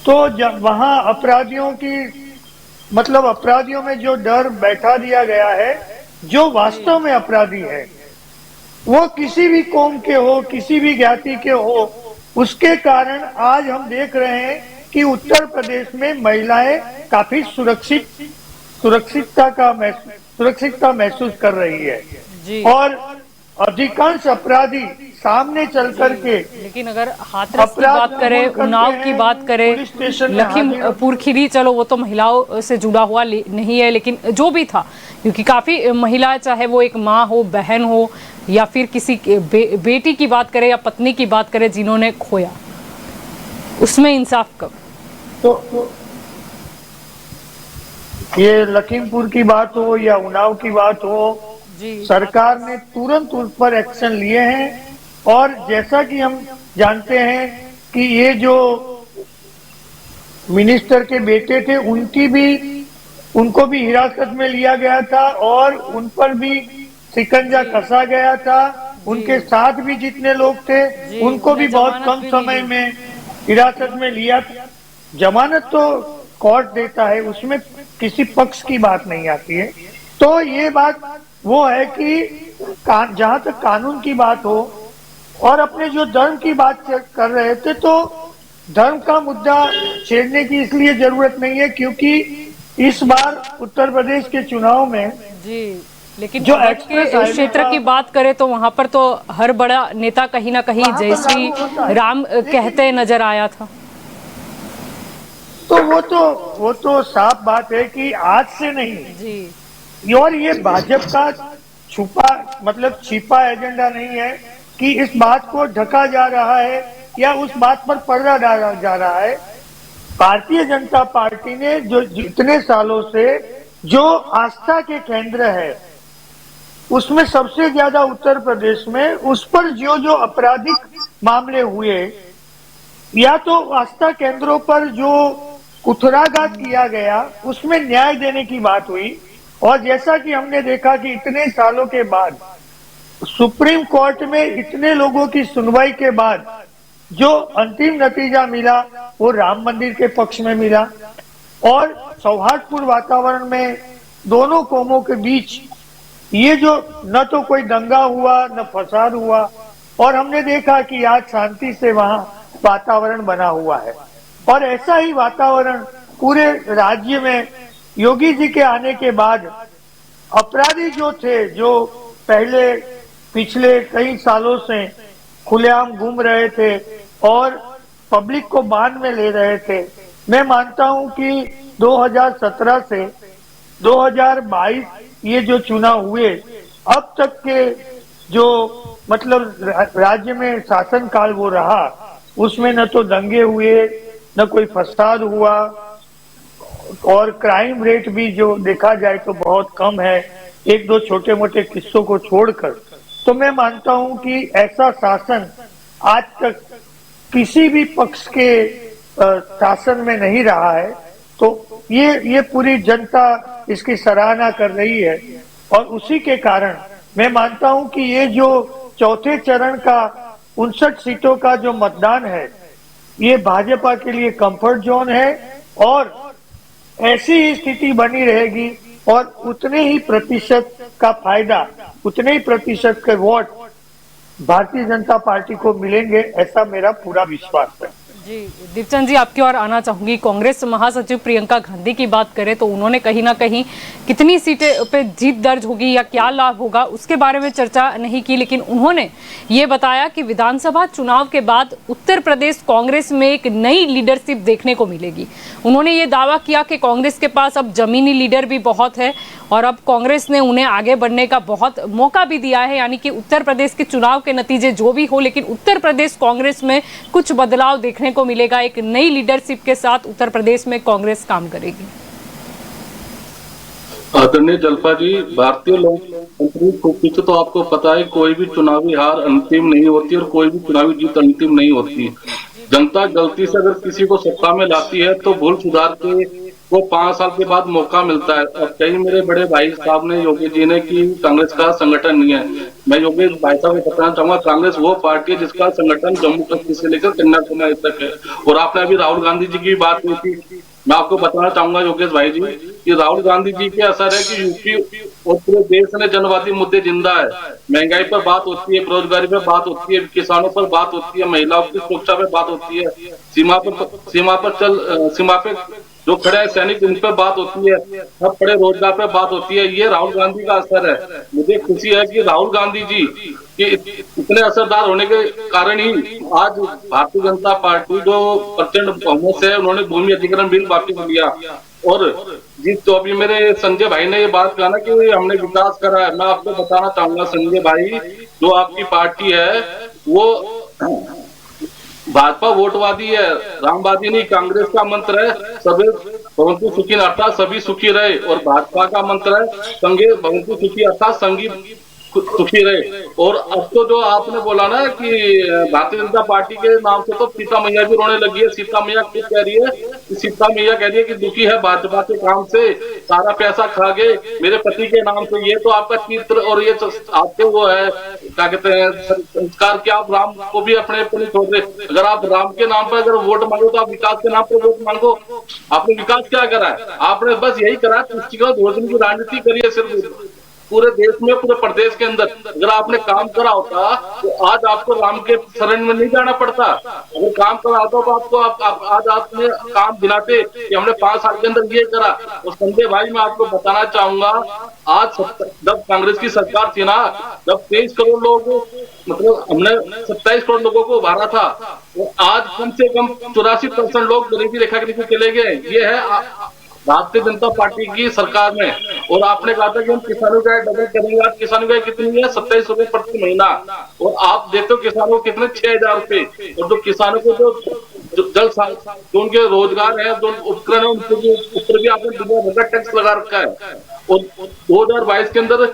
तो जब वहां अपराधियों में जो डर बैठा दिया गया है, जो वास्तव में अपराधी है वो किसी भी कौम के हो, किसी भी जाति के हो, उसके कारण आज हम देख रहे हैं कि उत्तर प्रदेश में महिलाएं काफी सुरक्षितता महसूस कर रही है जी। और अधिकांश अपराधी सामने चल करके, लेकिन अगर हाथरस की बात करें, उन्नाव की बात करें, लखीमपुर खीरी, चलो वो तो महिलाओं से जुड़ा हुआ नहीं है, लेकिन जो भी था क्योंकि काफी महिलाएं, चाहे वो एक माँ हो, बहन हो या फिर किसी बेटी की बात करें या पत्नी की बात करें जिन्होंने खोया, उसमें इंसाफ कब? तो ये लखीमपुर की बात हो या उन्नाव की बात हो, सरकार ने तुरंत उस पर एक्शन लिए हैं। और जैसा कि हम जानते हैं कि ये जो मिनिस्टर के बेटे थे उनको भी हिरासत में लिया गया था और उन पर भी शिकंजा कसा गया था। उनके साथ भी जितने लोग थे उनको भी बहुत कम समय में हिरासत में लिया था। जमानत तो कोर्ट देता है, उसमें किसी पक्ष की बात नहीं आती है। तो ये बात वो है कि जहां तक कानून की बात हो और अपने जो धर्म की बात कर रहे थे, तो धर्म का मुद्दा छेड़ने की इसलिए जरूरत नहीं है क्योंकि इस बार उत्तर प्रदेश के चुनाव में लेकिन जो क्षेत्र की बात करें तो वहां पर तो हर बड़ा नेता कहीं ना कहीं जय श्री राम कहते नजर आया था। तो वो तो साफ बात है कि आज से नहीं, और ये भाजपा का छिपा एजेंडा नहीं है कि इस बात को ढका जा रहा है या उस बात पर पर्दा डाला जा रहा है। भारतीय जनता पार्टी ने जो जितने सालों से जो आस्था के केंद्र है उसमें सबसे ज्यादा उत्तर प्रदेश में, उस पर जो जो आपराधिक मामले हुए या तो आस्था केंद्रों पर जो कुथराघात किया गया उसमें न्याय देने की बात हुई। और जैसा कि हमने देखा कि इतने सालों के बाद सुप्रीम कोर्ट में इतने लोगों की सुनवाई के बाद जो अंतिम नतीजा मिला वो राम मंदिर के पक्ष में मिला और सौहार्दपूर्ण वातावरण में दोनों कौमों के बीच ये जो न तो कोई दंगा हुआ न फसाद हुआ और हमने देखा कि आज शांति से वहां वातावरण बना हुआ है। और ऐसा ही वातावरण पूरे राज्य में योगी जी के आने के बाद अपराधी जो थे, जो पहले पिछले कई सालों से खुलेआम घूम रहे थे और पब्लिक को बांध में ले रहे थे, मैं मानता हूं कि 2017 से 2022 ये जो चुनाव हुए अब तक के जो मतलब राज्य में शासन काल वो रहा उसमें न तो दंगे हुए न कोई फसाद हुआ और क्राइम रेट भी जो देखा जाए तो बहुत कम है, एक दो छोटे मोटे किस्सों को छोड़कर। तो मैं मानता हूं कि ऐसा शासन आज तक किसी भी पक्ष के शासन में नहीं रहा है। तो ये पूरी जनता इसकी सराहना कर रही है और उसी के कारण मैं मानता हूं कि ये जो चौथे चरण का 59 सीटों का जो मतदान है ये भाजपा के लिए कंफर्ट जोन है और ऐसी ही स्थिति बनी रहेगी और उतने ही प्रतिशत का फायदा, उतने ही प्रतिशत के वोट भारतीय जनता पार्टी को मिलेंगे, ऐसा मेरा पूरा विश्वास है। जी दीपचंद जी, आपकी ओर आना चाहूंगी। कांग्रेस महासचिव प्रियंका गांधी की बात करें तो उन्होंने कहीं ना कहीं कितनी सीटें पे जीत दर्ज होगी या क्या लाभ होगा उसके बारे में चर्चा नहीं की, लेकिन उन्होंने ये बताया कि विधानसभा चुनाव के बाद उत्तर प्रदेश कांग्रेस में एक नई लीडरशिप देखने को मिलेगी। उन्होंने ये दावा किया कि कांग्रेस के पास अब जमीनी लीडर भी बहुत है और अब कांग्रेस ने उन्हें आगे बढ़ने का बहुत मौका भी दिया है, यानी कि उत्तर प्रदेश के चुनाव के नतीजे जो भी हो लेकिन उत्तर प्रदेश कांग्रेस में कुछ बदलाव देखने को मिलेगा। एक नई लीडरशिप के साथ उत्तर प्रदेश में कांग्रेस काम करेगी। आदरणीय जल्पा जी, भारतीय लोकतंत्र की खूबसूरती तो आपको पता है, कोई भी चुनावी हार अंतिम नहीं होती और कोई भी चुनावी जीत अंतिम नहीं होती। जनता गलती से अगर किसी को सत्ता में लाती है तो भूल सुधार के वो 5 साल के बाद मौका मिलता है। और कई मेरे बड़े भाई साहब ने, योगी जी ने, कि कांग्रेस का संगठन नहीं है। मैं योगी भाई साहब को बताना चाहूंगा, कांग्रेस वो पार्टी है जिसका संगठन जम्मू कश्मीर से लेकर कन्याकुमारी तक है। और आपने अभी राहुल गांधी जी की बात की थी, मैं आपको बताना चाहूंगा योगेश भाई जी कि राहुल गांधी जी के असर है कि यूपी और पूरे देश में जनवादी मुद्दे जिंदा है। महंगाई पर बात होती है, बेरोजगारी पर बात होती है, किसानों पर बात होती है, महिलाओं की सुरक्षा पर बात होती है, सीमा पे जो खड़े हैं सैनिक उन पर बात होती है, सब खड़े रोजगार पे बात होती है। ये राहुल गांधी का असर है। मुझे खुशी है कि राहुल गांधी जी के इतने असरदार होने के कारण ही आज भारतीय जनता पार्टी जो प्रचंड बहुमत से है, उन्होंने भूमि अधिग्रहण बिल वापस लिया। और जी तो अभी मेरे संजय भाई ने ये बात कहा ना कि हमने विकास करा है, मैं आपको बताना चाहूंगा संजय भाई, जो आपकी पार्टी है वो भाजपा वोटवादी है, रामवादी नहीं। कांग्रेस का मंत्र है सभी भवन्तु सुखी अर्थात सभी सुखी रहे, और भाजपा का मंत्र है संघे भवन्तु सुखी अर्थात संघी सुखी रहे। और अब तो जो आपने बोला ना कि भारतीय जनता पार्टी के नाम से तो सीता मैया भी रोने लगी है। सीता मैया खुद कह रही है कि सीता मैया कह रही है कि दुखी है भाजपा के काम से, सारा पैसा खा गए मेरे पति के नाम से। ये तो आपका चित्र और ये आपके वो है क्या कहते हैं संस्कार कि आप राम को भी अपने छोड़ दे। अगर आप राम के नाम पर अगर वोट मांगो तो आप विकास के नाम पर वोट मांगो। आपने विकास क्या करा है? आपने बस यही करा तुष्टिगत भोजन की राजनीति करी है सिर्फ पूरे देश में, पूरे प्रदेश के अंदर। अगर आपने काम करा होता तो आज आपको राम के शरण में नहीं जाना पड़ता। अगर काम करा होता तो आपको आज आपने काम दिलाते कि हमने 5 साल के अंदर ये करा। और संजय भाई मैं आपको बताना चाहूंगा, आज जब कांग्रेस की सरकार थी ना, जब 23 करोड़ लोग मतलब हमने 27 करोड़ लोगों को उभारा था, और आज कम से कम 84% लोग गरीबी रेखा के नीचे चले गए। ये है भारतीय जनता पार्टी की सरकार में। और आपने कहा था कि हम किसानों का डबल करेंगे। आज किसानों का कितनी है? 27 रुपए प्रति महीना। और आप देते हो किसानों को कितने 6,000 रुपए। और जो किसानों को जो जो उनके रोजगार है, जो उपकरण है, उनके ऊपर भी आपने दुनिया भर का टैक्स लगा रखा है। और 2022 के अंदर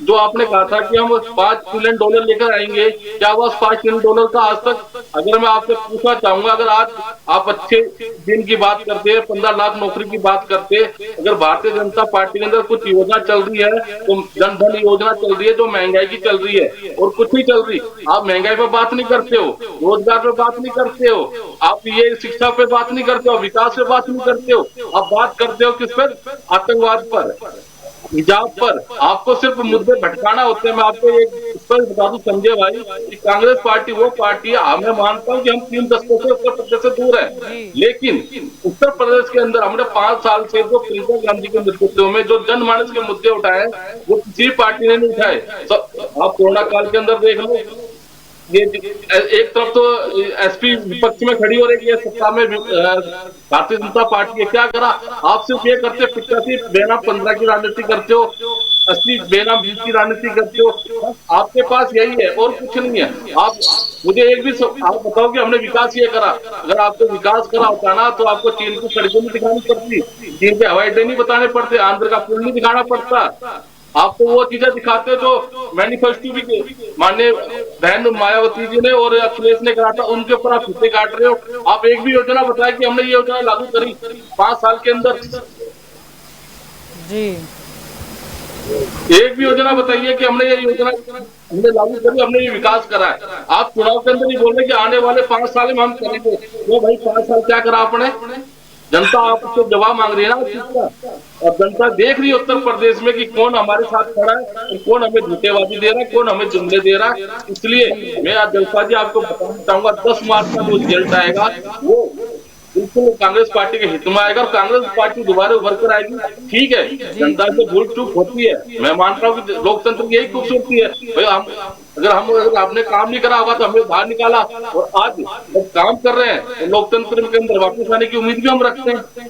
जो आपने कहा था कि हम $5 ट्रिलियन लेकर आएंगे, क्या हुआ उस $5 ट्रिलियन का आज तक? अगर मैं आपसे पूछना चाहूंगा, अगर आज आप अच्छे दिन की बात करते हैं, 15 लाख नौकरी की बात करते, अगर भारतीय जनता पार्टी के अंदर कुछ योजना चल रही है तो जन धन योजना चल रही है जो महंगाई की चल रही है, और कुछ नहीं चल रही। आप महंगाई पे बात नहीं करते हो, रोजगार पे बात नहीं करते हो, आप ये शिक्षा पे बात नहीं करते हो, विकास पे बात नहीं करते हो, आप बात करते हो किस पर? आतंकवाद पर, हिजाब पर। आपको सिर्फ मुद्दे भटकाना होते हैं। मैं आपको एक इस पर बता दूं संजय भाई कि कांग्रेस पार्टी वो पार्टी है, मैं मानता हूं कि हम 3 दशकों से उत्तर प्रदेश से दूर है, लेकिन उत्तर प्रदेश के अंदर हमने 5 साल से जो प्रियंका गांधी के नेतृत्व में जो जनमानस के मुद्दे उठाए वो किसी पार्टी ने नहीं उठाए। आप कोरोना काल के अंदर देख लो, ये एक तरफ तो एसपी विपक्ष में खड़ी हो रही है, सत्ता में भारतीय जनता पार्टी क्या करा? आप सिर्फ ये करते 85 बेनाम 15 की राजनीति करते हो, 80 बेनाम 20 की राजनीति करते हो। आपके पास यही है और कुछ नहीं है। आप मुझे एक भी आप बताओ कि हमने विकास ये करा। अगर आपको विकास करा होता ना तो आपको चीन की सड़कें नहीं दिखानी पड़ती, चीन के हवाई अड्डे नहीं बताने पड़ते, आंध्र का पुल नहीं दिखाना पड़ता। आपको वो चीजें दिखाते जो मैनिफेस्टो भी माननीय बहन मायावती जी ने और अखिलेश ने कहा था, उनके ऊपर आप फीते काट रहे हो। आप एक भी योजना बताए कि हमने ये योजना लागू करी 5 साल के अंदर जी? एक भी योजना बताइए कि हमने ये योजना हमने लागू करी, हमने ये विकास करा है। आप चुनाव के अंदर ही बोल रहे कि आने वाले 5 साल में हम करेंगे। वो भाई 5 साल क्या करा आपने? जनता आपसे जवाब मांग रही है ना चीज का, और जनता देख रही है उत्तर प्रदेश में कि कौन हमारे साथ खड़ा है और कौन हमें झूठेबाजी दे रहा है, कौन हमें जुमले दे रहा है। इसलिए मैं आज जलपा जी आपको बताना चाहूंगा, 10 मार्च का जो रिजल्ट आएगा वो बिल्कुल कांग्रेस पार्टी के हित में आएगा और कांग्रेस पार्टी दोबारा उभर कर आएगी। ठीक है, जनता से भूल चूक होती है, मैं मानता हूँ कि लोकतंत्र की यही खूबसूरती है। भाई अगर आपने काम नहीं करा होगा तो हमें बाहर निकाला, और आज जब काम कर रहे हैं तो लोकतंत्र के अंदर वापस आने की उम्मीद भी हम रखते हैं।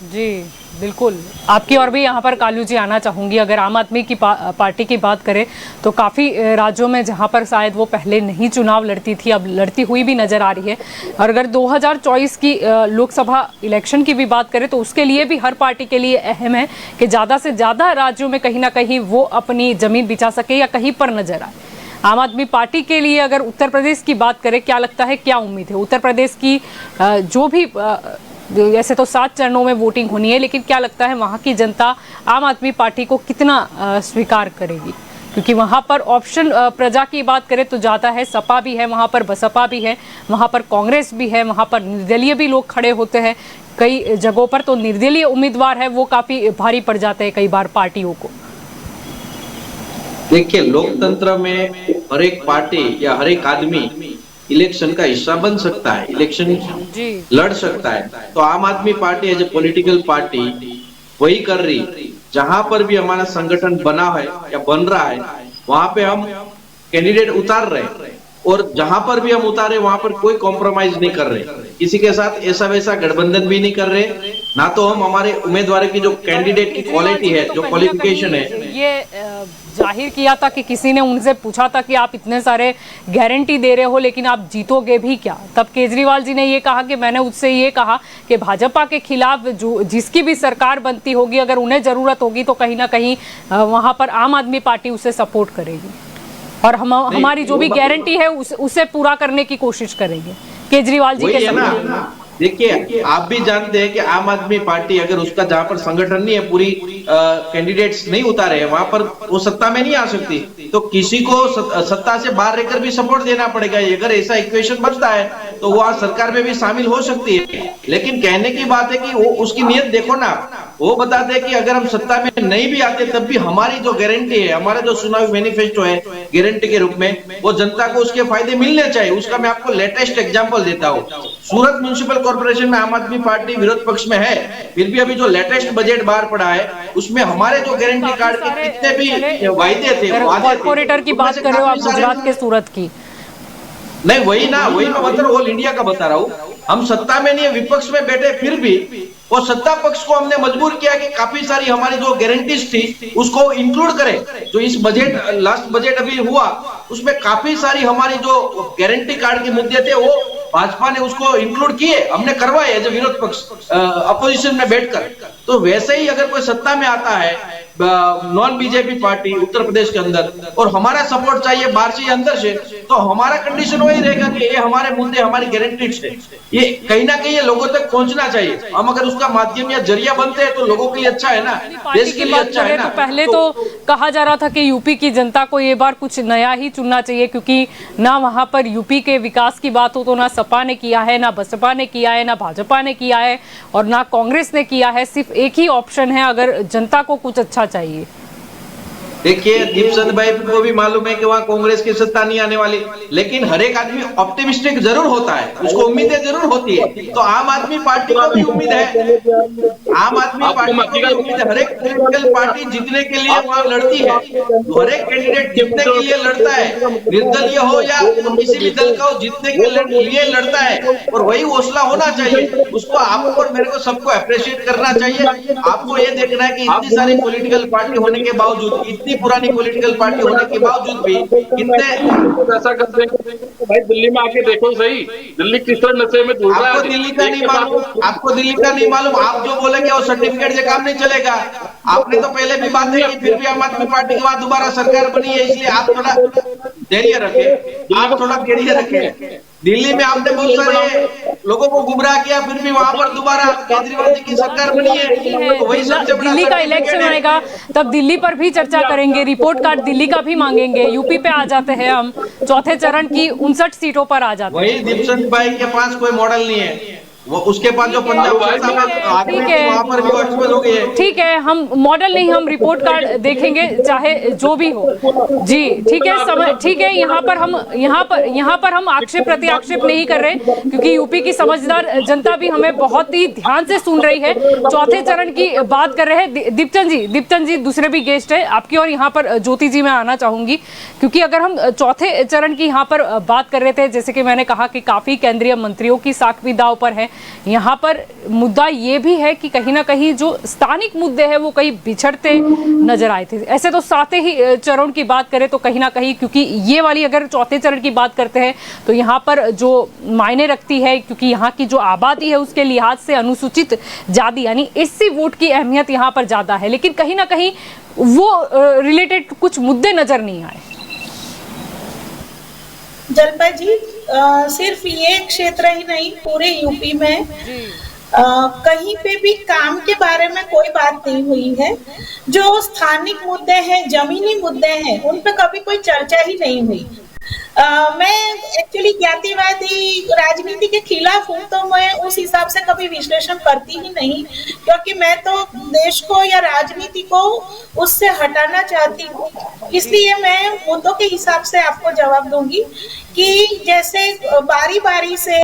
जी बिल्कुल, आपकी और भी यहाँ पर कालू जी आना चाहूंगी। अगर आम आदमी की पार्टी की बात करें तो काफ़ी राज्यों में जहाँ पर शायद वो पहले नहीं चुनाव लड़ती थी, अब लड़ती हुई भी नज़र आ रही है। और अगर 2024 की लोकसभा इलेक्शन की भी बात करें तो उसके लिए भी हर पार्टी के लिए अहम है कि ज़्यादा से ज़्यादा राज्यों में कहीं ना कहीं वो अपनी ज़मीन बिछा सके या कहीं पर नजर आए। आम आदमी पार्टी के लिए अगर उत्तर प्रदेश की बात करें, क्या लगता है, क्या उम्मीद है उत्तर प्रदेश की? जो भी वैसे तो 7 चरणों में वोटिंग होनी है, लेकिन क्या लगता है वहाँ की जनता आम आदमी पार्टी को कितना स्वीकार करेगी? क्योंकि वहाँ पर ऑप्शन प्रजा की बात करें तो ज़्यादा है, सपा भी है वहाँ पर, बसपा भी है वहाँ पर, कांग्रेस भी है वहाँ पर, निर्दलीय भी लोग खड़े होते हैं कई जगहों पर। तो निर्दलीय उम्मीदवार है वो काफ़ी भारी पड़ जाते हैं कई बार पार्टियों को। देखिए, लोकतंत्र में हर एक पार्टी या हर एक आदमी इलेक्शन का हिस्सा बन सकता है, इलेक्शन लड़ सकता है। तो Aam Aadmi Party as a political party वही कर रही। जहां पर भी हमारा संगठन बना है या बन रहा है वहां पे हम कैंडिडेट उतार रहे हैं, और जहां पर भी हम उतारे वहां पर कोई कॉम्प्रोमाइज नहीं कर रहे, किसी के साथ ऐसा वैसा गठबंधन भी नहीं कर रहे। ना तो हम हमारे उम्मीदवार की जो कैंडिडेट की क्वालिटी है, जो क्वालिफिकेशन है, ये जाहिर किया था कि किसी ने उनसे पूछा था कि आप इतने सारे गारंटी दे रहे हो लेकिन आप जीतोगे भी क्या? तब केजरीवाल जी ने ये कहा कि मैंने उससे ये कहा कि भाजपा के खिलाफ जो जिसकी भी सरकार बनती होगी, अगर उन्हें जरूरत होगी तो कहीं ना कहीं वहां पर आम आदमी पार्टी उसे सपोर्ट करेगी और हमारी जो भी गारंटी है उसे पूरा करने की कोशिश करेंगे। केजरीवाल जी के ना, देखिए आप भी जानते हैं कि आम आदमी पार्टी अगर उसका जहां पर संगठन नहीं है, पूरी कैंडिडेट्स नहीं उतारे हैं, वहां पर वो सत्ता में नहीं आ सकती। तो किसी को सत्ता से बाहर रहकर भी सपोर्ट देना पड़ेगा। अगर ऐसा इक्वेशन बनता है तो वो आज सरकार में भी शामिल हो सकती है। लेकिन कहने की बात है कि वो उसकी नीयत देखो ना, वो बताते हैं कि अगर हम सत्ता में नहीं भी आते तब भी हमारी जो गारंटी है, हमारा जो चुनावी मैनिफेस्टो है गारंटी के रूप में, वो जनता को उसके फायदे मिलने चाहिए। उसका मैं आपको लेटेस्ट एग्जांपल देता हूँ। सूरत म्युनिसिपल कॉर्पोरेशन में आम आदमी पार्टी विरोध पक्ष में है, फिर भी अभी जो लेटेस्ट बजट बाहर पड़ा है उसमें हमारे जो गारंटी कार्ड के कितने भी वायदे थे, कॉर्पोरेटर की बात कर रहे हो आप, गुजरात के सूरत की? नहीं, वही मैं मतलब ऑल इंडिया का बता रहा हूँ। हम सत्ता में नहीं है, विपक्ष में बैठे, फिर भी वो सत्ता पक्ष को हमने मजबूर किया कि काफी सारी हमारी जो गारंटीज थी उसको इंक्लूड करें। जो इस बजट लास्ट बजट अभी हुआ उसमें काफी सारी हमारी जो गारंटी कार्ड के मुद्दे थे वो भाजपा ने उसको इंक्लूड किए, हमने करवाए एज ए विरोध पक्ष अपोजिशन में बैठकर। तो वैसे ही अगर कोई सत्ता में आता है non BJP party Uttar Pradesh के अंदर और हमारा सपोर्ट चाहिए बाहर से अंदर से, तो हमारा कंडीशन वही रहेगा कि ये हमारे मुद्दे हमारी गारंटीड है, ये कहीं ना कहीं ये लोगों तक पहुंचना चाहिए। हम अगर उसका माध्यम या जरिया बनते हैं तो लोगों के लिए अच्छा है ना, देश के लिए अच्छा है ना। तो पहले तो कहा जा रहा था कि यूपी की जनता को ये बार कुछ नया ही चुनना चाहिए, क्योंकि ना वहां पर यूपी के विकास की बात हो तो ना सपा ने किया है, ना बसपा ने किया है, ना भाजपा ने किया है और ना कांग्रेस ने किया है। सिर्फ एक ही ऑप्शन है अगर जनता को कुछ अच्छा चाहिए। देखिए दीपचंद भाई को भी मालूम है कि वहाँ कांग्रेस की सत्ता नहीं आने वाली, लेकिन हर एक आदमी ऑप्टिमिस्टिक जरूर होता है, उसको उम्मीदें जरूर होती है। तो आम आदमी पार्टी को भी उम्मीद है, आम आदमी पार्टी को भी उम्मीद है। हर एक पॉलिटिकल पार्टी जीतने के लिए वहाँ लड़ती है, हर एक कैंडिडेट जीतने के लिए लड़ता है, निर्दलीय हो या किसी भी दल का हो, जीतने के लिए लड़ता है। और वही हौसला होना चाहिए, उसको आपको और मेरे को सबको अप्रिशिएट करना चाहिए। आपको ये देखना है कि इतनी सारी पॉलिटिकल पार्टी होने के बावजूद, इतनी पुरानी पॉलिटिकल पार्टी होने के बावजूद भी कितने ऐसा करते हैं। भाई दिल्ली में आके देखो सही, दिल्ली किस तरह नशे में डूब रहा है। आपको दिल्ली का नहीं मालूम, आपको दिल्ली का नहीं मालूम। आप जो बोलेंगे वो सर्टिफिकेट से काम नहीं चलेगा। आपने तो पहले भी बातें की, फिर भी आम आदमी पार्टी के बाद दोबारा सरकार बनी है, इसलिए आप थोड़ा धैर्य रखें, आप थोड़ा धैर्य रखें। दिल्ली में आपने बहुत सारे लोगों को गुमराह किया, फिर भी वहां पर दोबारा केजरीवाल जी की सरकार बनी है, तो वही सबसे बड़ा दिल्ली का इलेक्शन आएगा तब दिल्ली पर भी चर्चा करेंगे, रिपोर्ट कार्ड दिल्ली का भी मांगेंगे। यूपी पे आ जाते हैं हम, चौथे चरण की 59 सीटों पर आ जाते हैं। वही दीपचंद भाई के पास कोई मॉडल नहीं है, वो उसके पास जो पंजाब वहां पर भी एक्सपेल हो गई है। ठीक है, हम मॉडल नहीं, हम रिपोर्ट कार्ड देखेंगे चाहे जो भी हो। जी ठीक है, समय ठीक है। यहाँ पर हम आक्षेप प्रति आक्षेप नहीं कर रहे, क्योंकि यूपी की समझदार जनता भी हमें बहुत ही ध्यान से सुन रही है। चौथे चरण की बात कर रहे हैं दीप्चंद जी दूसरे भी गेस्ट है आपकी, और यहाँ पर ज्योति जी मैं आना चाहूंगी, क्योंकि अगर हम चौथे चरण की यहाँ पर बात कर रहे थे, जैसे कि मैंने कहा कि काफी केंद्रीय मंत्रियों की साख भी दांव पर है। यहाँ पर मुद्दा ये भी है कि कहीं ना कहीं जो स्थानिक मुद्दे हैं वो कहीं बिछड़ते नजर आए थे। ऐसे तो सातवें ही चरण की बात करें तो कहीं ना कहीं, क्योंकि ये वाली अगर चौथे चरण की बात करते हैं तो यहाँ पर जो मायने रखती है, क्योंकि यहाँ की जो आबादी है उसके लिहाज से अनुसूचित जाति यानी एससी वोट की अहमियत यहाँ पर ज्यादा है, लेकिन कहीं ना कहीं वो रिलेटेड कुछ मुद्दे नजर नहीं आए। जलपा जी, सिर्फ ये क्षेत्र ही नहीं, पूरे यूपी में कहीं पे भी काम के बारे में कोई बात नहीं हुई है। जो स्थानिक मुद्दे हैं, जमीनी मुद्दे हैं, उन पे कभी कोई चर्चा ही नहीं हुई। मैं एक्चुअली जातिवादी राजनीति के खिलाफ हूँ, तो मैं उस हिसाब से कभी विश्लेषण करती ही नहीं, क्योंकि मैं तो देश को या राजनीति को उससे हटाना चाहती हूँ। इसलिए मैं मुद्दों के हिसाब से आपको जवाब दूंगी कि जैसे बारी बारी से